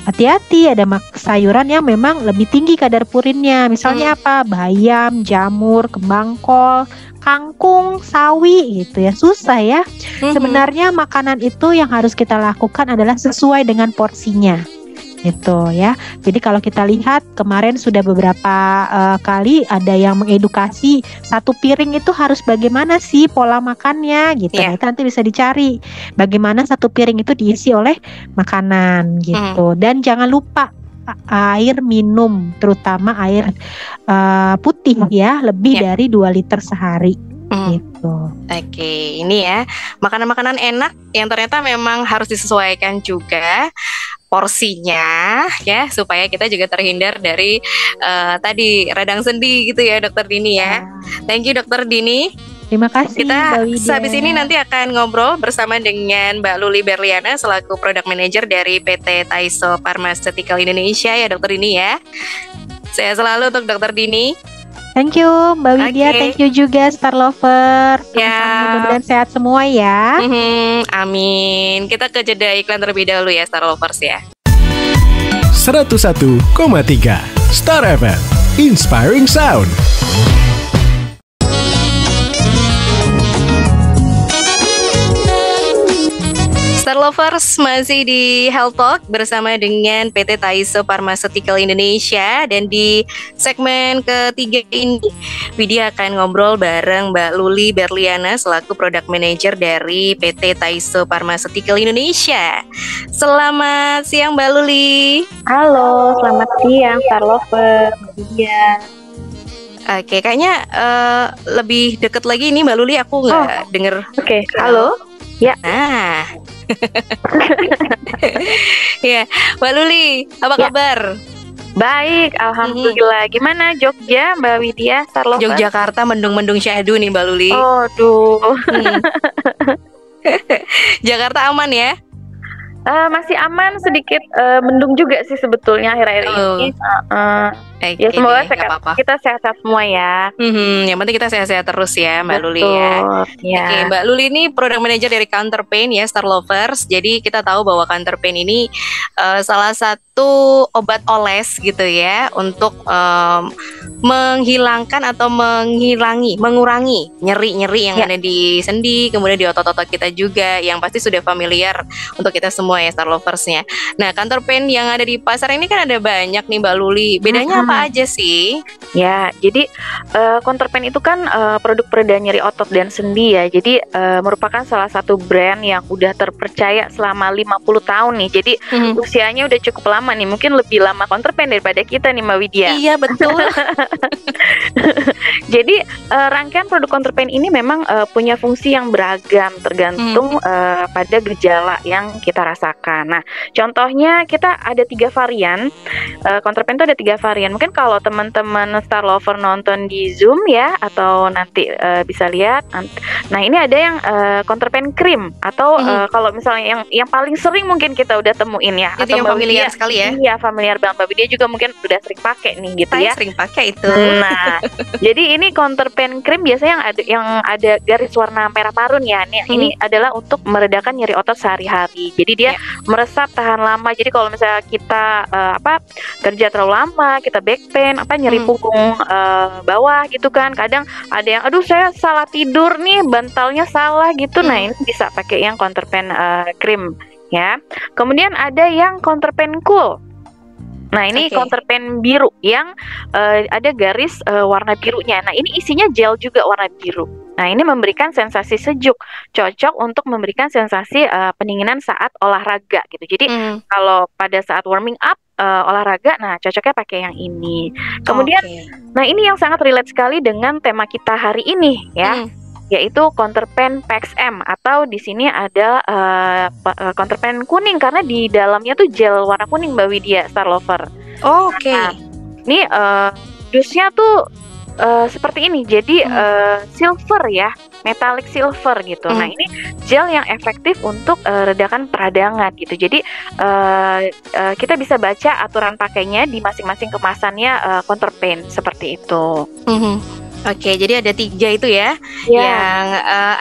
hati-hati, ada sayuran yang memang lebih tinggi kadar purinnya. Misalnya apa? Bayam, jamur, kembang kol, kangkung, sawi gitu ya. Susah ya. Sebenarnya makanan itu yang harus kita lakukan adalah sesuai dengan porsinya. Gitu ya. Jadi kalau kita lihat kemarin sudah beberapa kali ada yang mengedukasi satu piring itu harus bagaimana sih pola makannya gitu. Nah, itu nanti bisa dicari bagaimana satu piring itu diisi oleh makanan gitu. Dan jangan lupa air minum, terutama air putih ya, lebih dari 2 liter sehari. Gitu. Oke, ini ya makanan-makanan enak yang ternyata memang harus disesuaikan juga porsinya ya, supaya kita juga terhindar dari tadi radang sendi gitu ya dokter Dini ya. Thank you dokter Dini. Terima kasih. Kita habis ini nanti akan ngobrol bersama dengan Mbak Luli Berliana selaku Product Manager dari PT Taiso Pharmaceutical Indonesia ya dokter Dini ya. Saya selalu untuk dokter Dini. Thank you Mbak Widya, Oke. thank you juga Star Lover. Ya. Sama-sama, mudah-mudahan sehat semua ya. Amin. Kita ke jeda iklan terlebih dahulu ya Star Lovers ya. 101,3 Star FM Inspiring Sound. Star Lovers masih di Health Talk bersama dengan PT Taiso Pharmaceutical Indonesia, dan di segmen ketiga ini Widya akan ngobrol bareng Mbak Luli Berliana selaku Product Manager dari PT Taiso Pharmaceutical Indonesia. Selamat siang Mbak Luli. Halo, selamat siang Star Lover, Mbak Widya. Oke, kayaknya lebih deket lagi nih Mbak Luli, aku nggak denger. Oke, halo. Nah, ya Mbak Luli, apa Ya. kabar? Baik, alhamdulillah. Gimana Jogja, Mbak Widya, Star Lover? Yogyakarta mendung-mendung syahdu nih Mbak Luli. Oh, duh. Jakarta aman ya? Masih aman, sedikit mendung juga sih sebetulnya akhir-akhir ini. Ya semoga nggak apa-apa. kita sehat-sehat semua ya. Yang penting kita sehat-sehat terus ya Mbak Luli ya. Ya. Oke, Mbak Luli ini product manager dari Counter Pain ya, Star Lovers. Jadi kita tahu bahwa Counter Pain ini salah satu obat oles gitu ya untuk menghilangkan atau mengurangi nyeri-nyeri yang ada di sendi, kemudian di otot-otot kita juga, yang pasti sudah familiar untuk kita semua ya Star Loversnya. Nah, Counter Pain yang ada di pasar ini kan ada banyak nih Mbak Luli. Bedanya apa aja sih? Ya, jadi Counter Pain itu kan produk pereda nyeri otot dan sendi ya. Jadi merupakan salah satu brand yang udah terpercaya selama 50 tahun nih. Jadi usianya udah cukup lama nih. Mungkin lebih lama Counter Pain daripada kita nih Mbak Widya. Iya, betul. Jadi rangkaian produk Counter Pain ini memang punya fungsi yang beragam tergantung pada gejala yang kita rasakan. Nah, contohnya kita ada 3 varian. Counter Pain itu ada 3 varian. Mungkin kalau teman-teman Star Lover nonton di Zoom ya, atau nanti bisa lihat. Nah, ini ada yang Counter Pain Cream atau kalau misalnya yang paling sering mungkin kita udah temuin ya. Itu yang familiar sekali ya. Iya, familiar banget. Mbak Widya juga mungkin udah sering pakai nih gitu Saya ya. sering pakai itu. Nah, jadi ini Counter Pain Cream biasanya yang ada garis warna merah marun ya. Ini adalah untuk meredakan nyeri otot sehari-hari. Jadi dia meresap tahan lama. Jadi kalau misalnya kita kerja terlalu lama, kita back pain, nyeri punggung bawah gitu kan. Kadang ada yang aduh saya salah tidur nih, bantalnya salah gitu. Nah, ini bisa pakai yang Counter Pain Cream ya. Kemudian ada yang Counter Pain Cool. Nah, ini Counter Pain biru yang ada garis warna birunya. Nah, ini isinya gel juga warna biru. Nah, ini memberikan sensasi sejuk, cocok untuk memberikan sensasi pendinginan saat olahraga gitu. Jadi kalau pada saat warming up olahraga, nah cocoknya pakai yang ini. Kemudian, nah ini yang sangat relate sekali dengan tema kita hari ini ya. Yaitu Counter Pain PXM, atau di sini ada Counter Pain kuning karena di dalamnya tuh gel warna kuning Mbak Widya, Star Lover. Nah, ini dusnya tuh seperti ini. Jadi silver ya, metallic silver gitu. Nah, ini gel yang efektif untuk redakan peradangan gitu. Jadi kita bisa baca aturan pakainya di masing-masing kemasannya Counter Pain seperti itu. Oke, jadi ada 3 itu ya, yang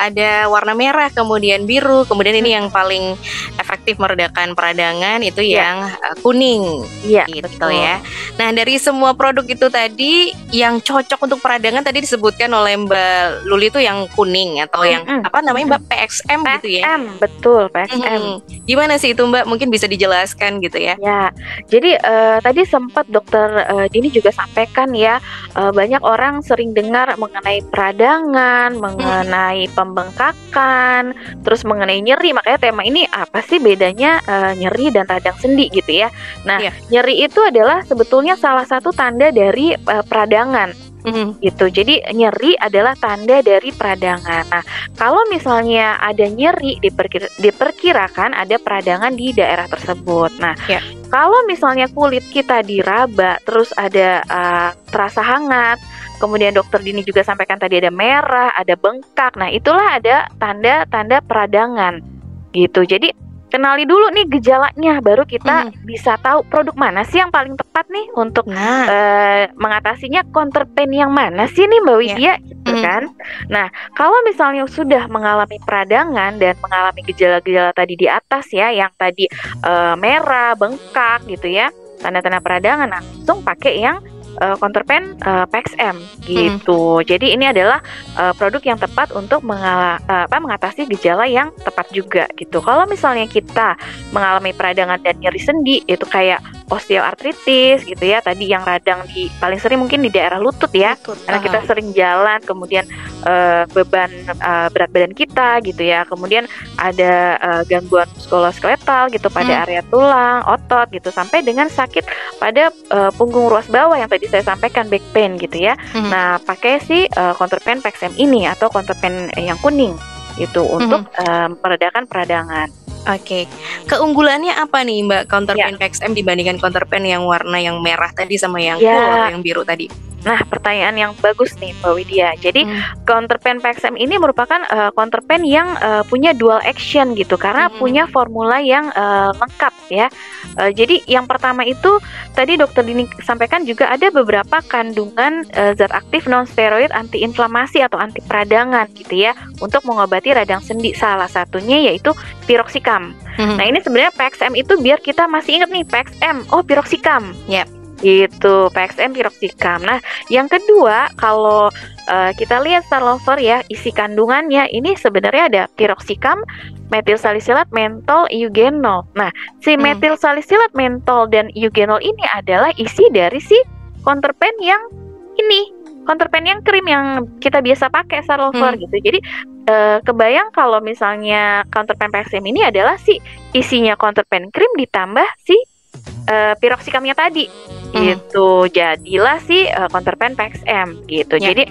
ada warna merah, kemudian biru, kemudian ini yang paling efektif meredakan peradangan itu yang kuning, gitu betul ya. Nah, dari semua produk itu tadi yang cocok untuk peradangan tadi disebutkan oleh Mbak Luli itu yang kuning atau yang apa namanya Mbak, PXM gitu ya? PXM, betul PXM. Gimana sih itu Mbak? Mungkin bisa dijelaskan gitu ya? Ya, jadi tadi sempat Dokter Dini juga sampaikan ya, banyak orang sering dengar mengenai peradangan, mengenai pembengkakan, terus mengenai nyeri. Makanya tema ini apa sih bedanya nyeri dan radang sendi gitu ya. Nah, nyeri itu adalah sebetulnya salah satu tanda dari peradangan. Gitu. Jadi nyeri adalah tanda dari peradangan. Nah, kalau misalnya ada nyeri diperkirakan ada peradangan di daerah tersebut. Nah, kalau misalnya kulit kita diraba terus ada terasa hangat, kemudian Dokter Dini juga sampaikan tadi ada merah, ada bengkak. Nah, itulah ada tanda-tanda peradangan gitu. Jadi kenali dulu nih gejalanya, baru kita bisa tahu produk mana sih yang paling tepat nih untuk mengatasinya, counterpain yang mana sih nih Mbak Widya, gitu kan. Nah, kalau misalnya sudah mengalami peradangan dan mengalami gejala-gejala tadi di atas ya, yang tadi merah, bengkak gitu ya, tanda-tanda peradangan, langsung pakai yang counterpain PXM gitu. Jadi ini adalah produk yang tepat untuk mengatasi gejala yang tepat juga gitu. Kalau misalnya kita mengalami peradangan dan nyeri sendi, itu kayak osteoartritis gitu ya, tadi yang radang di paling sering mungkin di daerah lutut ya, karena kita sering jalan, kemudian beban berat badan kita gitu ya, kemudian ada gangguan muskuloskeletal gitu pada area tulang, otot gitu, sampai dengan sakit pada punggung ruas bawah yang tadi saya sampaikan, back pain gitu ya. Nah, pakai si counterpain PXM ini atau counterpain yang kuning itu untuk meredakan peradangan. Oke, keunggulannya apa nih Mbak counterpain PXM dibandingkan counterpain yang warna yang merah tadi sama yang cool atau yang biru tadi? Nah, pertanyaan yang bagus nih Mbak Widya. Jadi counterpain PXM ini merupakan counterpain yang punya dual action gitu, karena punya formula yang lengkap ya. Jadi yang pertama itu tadi Dokter Dini sampaikan juga ada beberapa kandungan zat aktif non steroid anti inflamasi atau anti peradangan gitu ya, untuk mengobati radang sendi. Salah satunya yaitu piroxicam. Nah, ini sebenarnya PXM itu biar kita masih ingat nih, PXM, oh piroxicam. Gitu, PXM piroxicam. Nah, yang kedua, kalau kita lihat Star Lover ya, isi kandungannya ini sebenarnya ada piroxicam, metilsalisilat, mentol, eugenol. Nah, si metilsalisilat, mentol, dan eugenol ini adalah isi dari si counterpain yang ini, counterpain yang krim yang kita biasa pakai Star Lover gitu. Jadi kebayang kalau misalnya counterpain PXM ini adalah si isinya counterpain krim ditambah si piroxikamnya tadi gitu, jadilah si counterpain PXM gitu. Jadi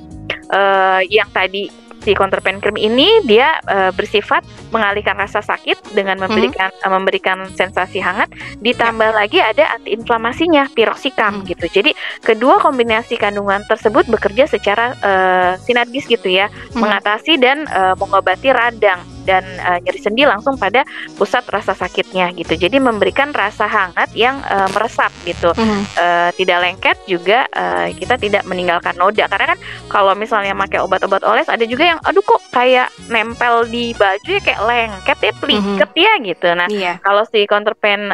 yang tadi si counterpain krim ini dia bersifat mengalihkan rasa sakit dengan memberikan sensasi hangat, ditambah lagi ada antiinflamasinya piroxicam gitu. Jadi kedua kombinasi kandungan tersebut bekerja secara sinergis gitu ya, mengatasi dan mengobati radang dan nyeri sendi langsung pada pusat rasa sakitnya gitu. Jadi memberikan rasa hangat yang meresap gitu, tidak lengket juga, kita tidak meninggalkan noda. Karena kan kalau misalnya pakai obat-obat oles, ada juga yang aduh kok kayak nempel di baju ya, kayak lengket ya, pliket ya gitu. Nah, kalau si counterpain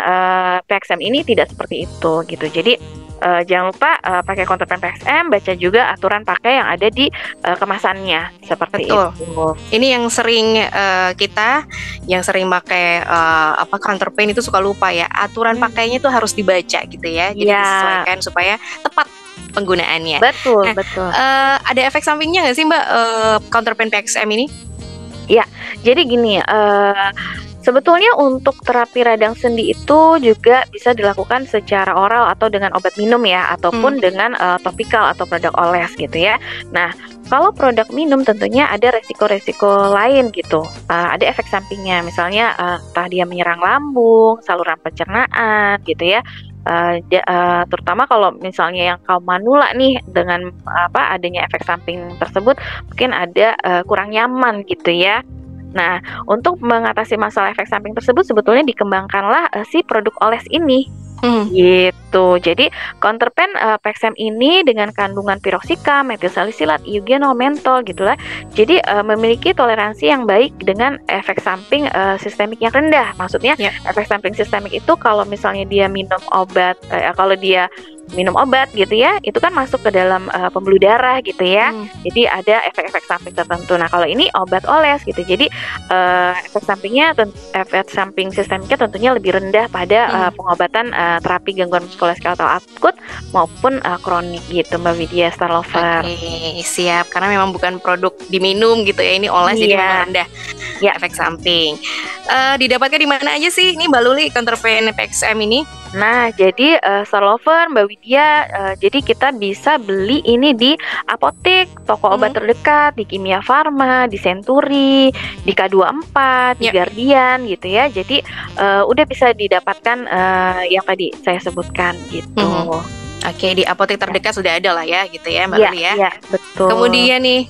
PXM ini tidak seperti itu gitu. Jadi jangan lupa pakai counterpain PXM, baca juga aturan pakai yang ada di kemasannya seperti itu. Ini yang sering kita yang sering pakai counterpain itu suka lupa ya, aturan pakainya itu harus dibaca gitu ya. Jadi disesuaikan supaya tepat penggunaannya. Betul. Ada efek sampingnya nggak sih Mbak counterpain PXM ini? Ya, jadi gini. Sebetulnya untuk terapi radang sendi itu juga bisa dilakukan secara oral atau dengan obat minum ya, ataupun dengan topikal atau produk oles gitu ya. Nah, kalau produk minum tentunya ada resiko-resiko lain gitu. Ada efek sampingnya, misalnya entah dia menyerang lambung, saluran pencernaan gitu ya. Terutama kalau misalnya yang kaum manula nih, dengan adanya efek samping tersebut mungkin ada kurang nyaman gitu ya. Nah, untuk mengatasi masalah efek samping tersebut sebetulnya dikembangkanlah si produk oles ini. Gitu. Jadi counterpain PXM ini dengan kandungan piroxicam, metilsalisilat, eugenol, mentol gitulah. Jadi memiliki toleransi yang baik dengan efek samping sistemik yang rendah. Maksudnya efek samping sistemik itu kalau misalnya dia minum obat, kalau dia minum obat gitu ya, itu kan masuk ke dalam pembuluh darah gitu ya. Jadi ada efek-efek samping tertentu. Nah, kalau ini obat oles gitu, jadi efek samping sistemiknya tentunya lebih rendah pada pengobatan terapi gangguan muskuloskeletal akut maupun kronik gitu Mbak Widya Star Lover. Oke, siap. Karena memang bukan produk diminum gitu ya, ini oles jadi memang rendah efek samping. Didapatkan di mana aja sih ini Mbak Luli counterpain PXM ini? Nah, jadi Star Lover, Mbak Widya, jadi kita bisa beli ini di apotek, toko obat terdekat, di Kimia Farma, di Century, di K24, di Guardian gitu ya. Jadi udah bisa didapatkan yang tadi saya sebutkan gitu. Oke, di apotek terdekat sudah ada lah ya gitu ya Mbak Luli ya. Iya, betul. Kemudian nih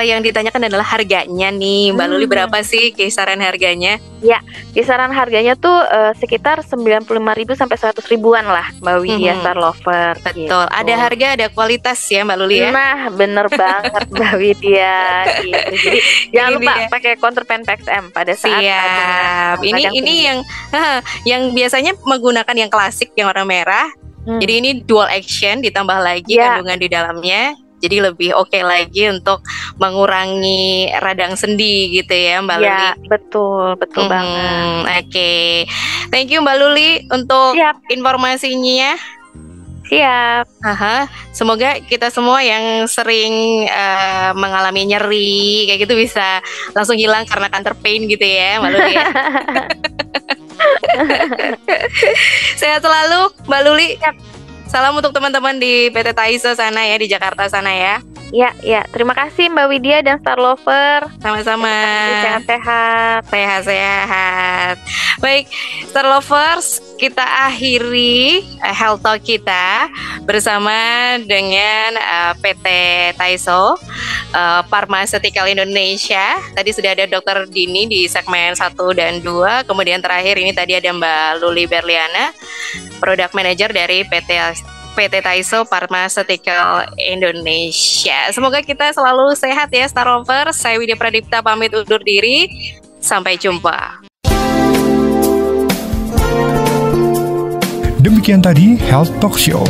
yang ditanyakan adalah harganya nih, Mbak Luli, berapa sih kisaran harganya? Ya, kisaran harganya tuh sekitar 95.000 sampai 100 ribuan lah, Mbak Widya Star Lover. Betul. Gitu. Ada harga, ada kualitas ya, Mbak Luli ya. Nah, bener banget Mbak Widya. Gitu. Jadi jangan lupa pakai counterpan PXM pada saat siap. Ini yang biasanya menggunakan yang klasik yang warna merah. Jadi ini dual action ditambah lagi kandungan di dalamnya. Jadi lebih oke lagi untuk mengurangi radang sendi gitu ya, Mbak Luli. Ya, betul banget. Oke. Thank you Mbak Luli untuk informasinya. Siap. Semoga kita semua yang sering mengalami nyeri kayak gitu bisa langsung hilang karena counter pain gitu ya, Mbak Luli ya. Sehat selalu Mbak Luli. Salam untuk teman-teman di PT Taiso sana ya, di Jakarta sana ya. Ya, terima kasih Mbak Widya dan Star Lover. Sama-sama. Sehat-sehat. Sehat-sehat. Baik, Star Lovers, kita akhiri Health Talk kita bersama dengan PT Taiso Pharmaceutical Indonesia. Tadi sudah ada Dr. Dini di segmen 1 dan 2. Kemudian terakhir ini tadi ada Mbak Luli Berliana, Product Manager dari PT Taiso Pharmaceutical Indonesia. Semoga kita selalu sehat ya, Star Lovers. Saya Widya Pradipta pamit undur diri. Sampai jumpa. Demikian tadi Health Talk Show.